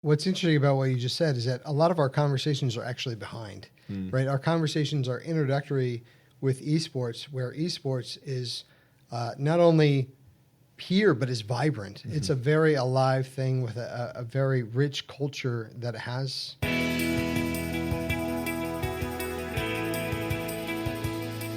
What's interesting about what you just said is that a lot of our conversations are actually behind, right? Our conversations are introductory with esports, where esports is not only here, but is vibrant. It's a very alive thing with a very rich culture that it has.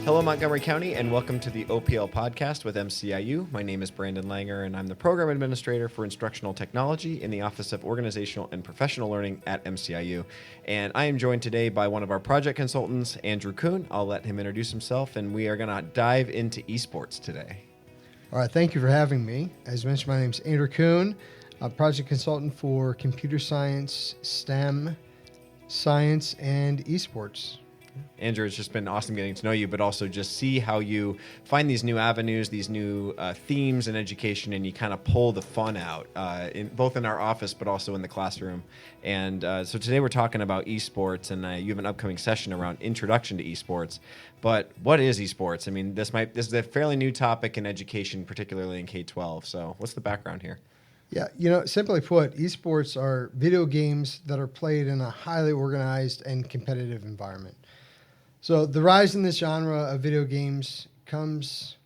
Hello, Montgomery County, and welcome to the OPL podcast with MCIU. My name is Brandon Langer, and I'm the Program Administrator for Instructional Technology in the Office of Organizational and Professional Learning at MCIU. And I am joined today by one of our project consultants, Andrew Kuhn. I'll let him introduce himself, and we are going to dive into esports today. All right, thank you for having me. As mentioned, my name is Andrew Kuhn, a project consultant for computer science, STEM, science, and esports. Andrew, it's just been awesome getting to know you, but also just see how you find these new avenues, these new themes in education, and you kind of pull the fun out, both in our office, but also in the classroom. And so today we're talking about esports, and you have an upcoming session around introduction to esports. But what is esports? I mean, this is a fairly new topic in education, particularly in K-12. So what's the background here? Yeah, simply put, esports are video games that are played in a highly organized and competitive environment. So the rise in this genre of video games comes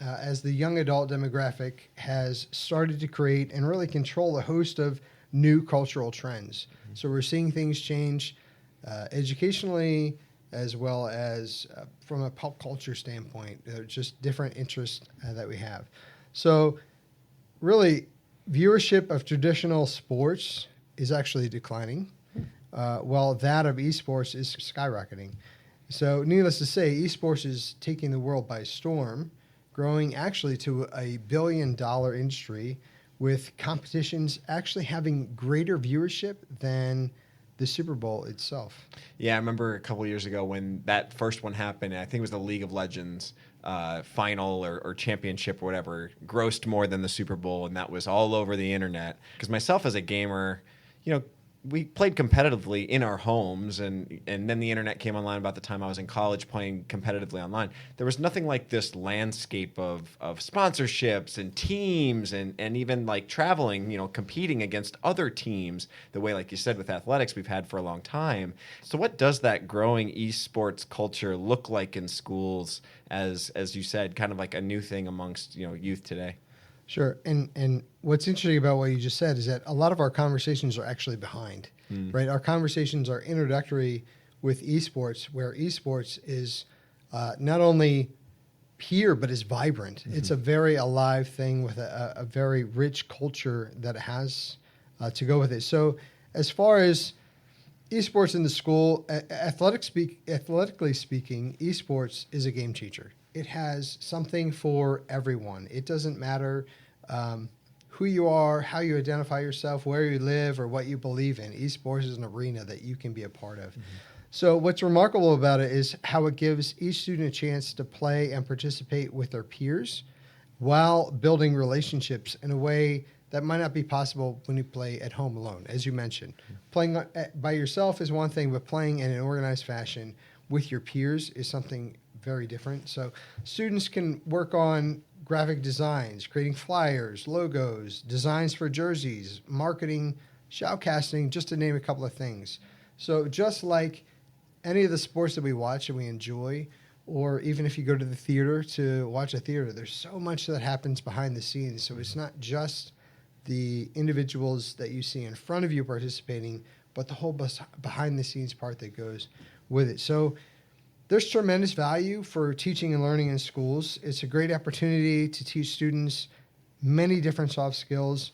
as the young adult demographic has started to create and really control a host of new cultural trends. So we're seeing things change educationally as well as from a pop culture standpoint, just different interests that we have. So really, viewership of traditional sports is actually declining, while that of esports is skyrocketing. So needless to say, esports is taking the world by storm, growing actually to $1 billion industry with competitions actually having greater viewership than the Super Bowl itself. Yeah, I remember a couple of years ago when that first one happened, I think it was the League of Legends final or championship or whatever, grossed more than the Super Bowl, and that was all over the internet. Because myself as a gamer, we played competitively in our homes, and then the internet came online about the time I was in college playing competitively online. There was nothing like this landscape of sponsorships and teams and even like traveling, competing against other teams the way, like you said, with athletics we've had for a long time. So what does that growing esports culture look like in schools as you said, kind of like a new thing amongst youth today? Sure. And what's interesting about what you just said is that a lot of our conversations are actually behind, right? Our conversations are introductory with esports, where esports is not only here, but is vibrant. It's a very alive thing with a very rich culture that it has to go with it. So as far as esports in the school, athletically speaking, esports is a game changer. It has something for everyone. It doesn't matter who you are, how you identify yourself, where you live, or what you believe in. Esports is an arena that you can be a part of. So what's remarkable about it is how it gives each student a chance to play and participate with their peers while building relationships in a way that might not be possible when you play at home alone, as you mentioned. Playing by yourself is one thing, but playing in an organized fashion with your peers is something very different. So students can work on graphic designs, creating flyers, logos, designs for jerseys, marketing, shoutcasting, just to name a couple of things. So just like any of the sports that we watch and we enjoy, or even if you go to the theater to watch a theater, there's so much that happens behind the scenes. So it's not just the individuals that you see in front of you participating, but the whole behind the scenes part that goes with it. So there's tremendous value for teaching and learning in schools. It's a great opportunity to teach students many different soft skills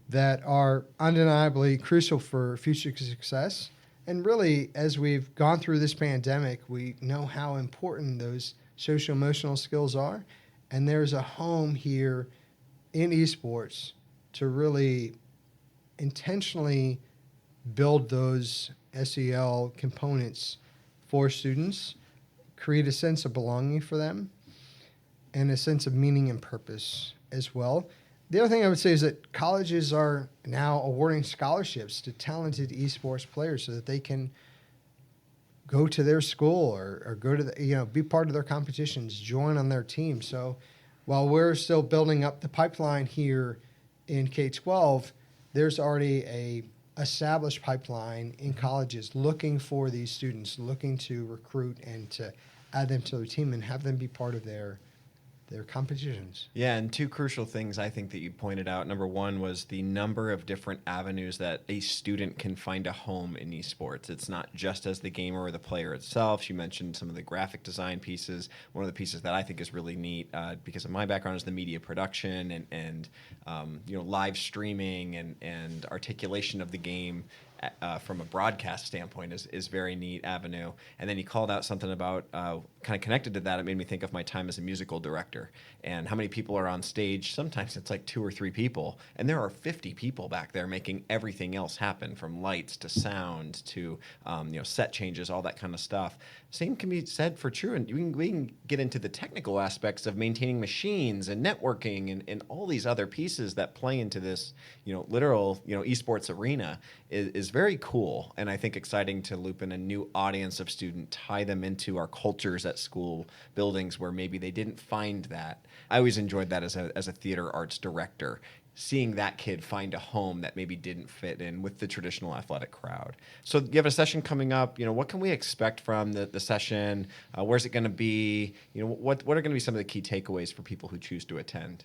that are undeniably crucial for future success. And really, as we've gone through this pandemic, we know how important those social-emotional skills are. And there's a home here in esports to really intentionally build those SEL components for students, create a sense of belonging for them, and a sense of meaning and purpose as well. The other thing I would say is that colleges are now awarding scholarships to talented esports players so that they can go to their school or go to be part of their competitions, join on their team. So while we're still building up the pipeline here in K-12, there's already a established pipeline in colleges looking for these students, looking to recruit and to add them to their team and have them be part of their competitions. Yeah, and two crucial things I think that you pointed out. Number one was the number of different avenues that a student can find a home in esports. It's not just as the gamer or the player itself. You mentioned some of the graphic design pieces. One of the pieces that I think is really neat, because of my background, is the media production and live streaming and articulation of the game. From a broadcast standpoint is very neat avenue. And then you called out something about kind of connected to that. It made me think of my time as a musical director and how many people are on stage. Sometimes it's like 2 or 3 people, and there are 50 people back there making everything else happen, from lights to sound to set changes, all that kind of stuff. Same can be said for true, and we can get into the technical aspects of maintaining machines and networking and all these other pieces that play into this literal esports arena is very cool, and I think exciting to loop in a new audience of student, tie them into our cultures at school buildings where maybe they didn't find that. I always enjoyed that as a theater arts director, seeing that kid find a home that maybe didn't fit in with the traditional athletic crowd. So you have a session coming up. What can we expect from the session? Where's it going to be? What are going to be some of the key takeaways for people who choose to attend?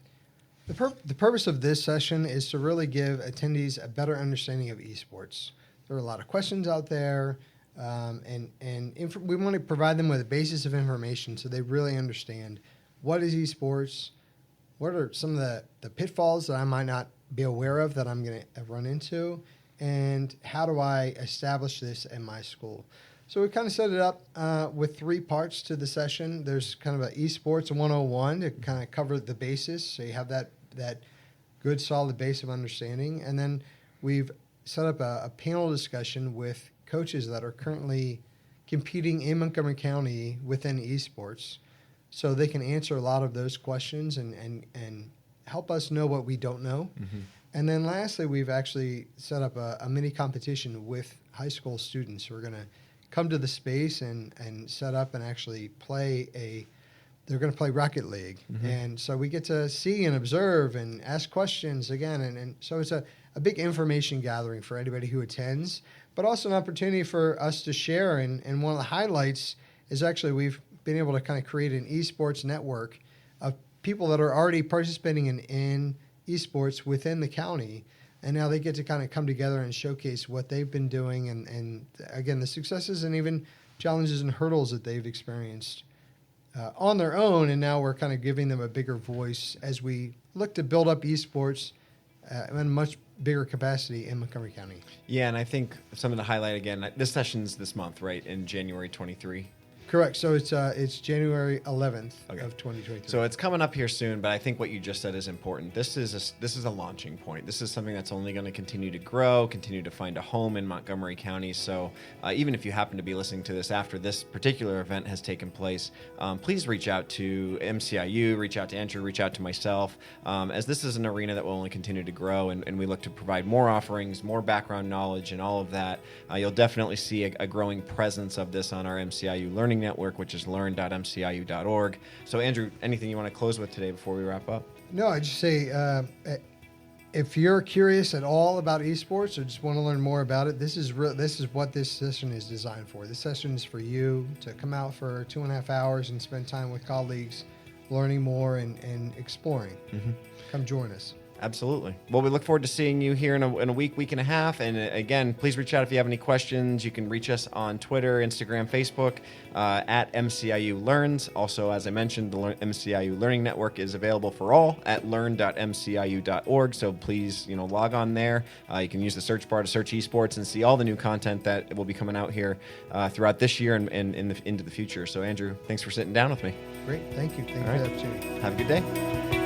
The purpose of this session is to really give attendees a better understanding of esports. There are a lot of questions out there, and we want to provide them with a basis of information so they really understand what is esports, what are some of the pitfalls that I might not be aware of that I'm going to run into, and how do I establish this in my school. So we kind of set it up with 3 parts to the session. There's kind of an esports 101 to kind of cover the basis, so you have that good solid base of understanding. And then we've set up a panel discussion with coaches that are currently competing in Montgomery County within esports, so they can answer a lot of those questions and help us know what we don't know. Mm-hmm. And then lastly, we've actually set up a mini competition with high school students who are going to come to the space and set up and actually they're going to play Rocket League. Mm-hmm. And so we get to see and observe and ask questions again. And so it's a big information gathering for anybody who attends, but also an opportunity for us to share. And one of the highlights is actually we've been able to kind of create an esports network of people that are already participating in esports within the county. And now they get to kind of come together and showcase what they've been doing and again, the successes and even challenges and hurdles that they've experienced on their own. And now we're kind of giving them a bigger voice as we look to build up esports in a much bigger capacity in Montgomery County. Yeah, and I think something to highlight again, this session's this month, right, in January 23? Correct. So it's January 11th of 2023. So it's coming up here soon, but I think what you just said is important. This is a launching point. This is something that's only going to continue to grow, continue to find a home in Montgomery County. So even if you happen to be listening to this after this particular event has taken place, please reach out to MCIU, reach out to Andrew, reach out to myself, as this is an arena that will only continue to grow, and we look to provide more offerings, more background knowledge, and all of that. You'll definitely see a growing presence of this on our MCIU Learning Network, which is learn.mciu.org. So, Andrew, anything you want to close with today before we wrap up? No, I just say if you're curious at all about esports or just want to learn more about it, this is what this session is designed for. This session is for you to come out for 2.5 hours and spend time with colleagues, learning more and exploring. Mm-hmm. Come join us. Absolutely. Well, we look forward to seeing you here in a week and a half. And again, please reach out if you have any questions. You can reach us on Twitter, Instagram, Facebook, at MCIU Learns. Also, as I mentioned, the MCIU Learning Network is available for all at learn.mciu.org. So please, log on there. You can use the search bar to search esports and see all the new content that will be coming out here throughout this year and into the future. So, Andrew, thanks for sitting down with me. Great. Thank you. Thank you for the opportunity. Have a good day.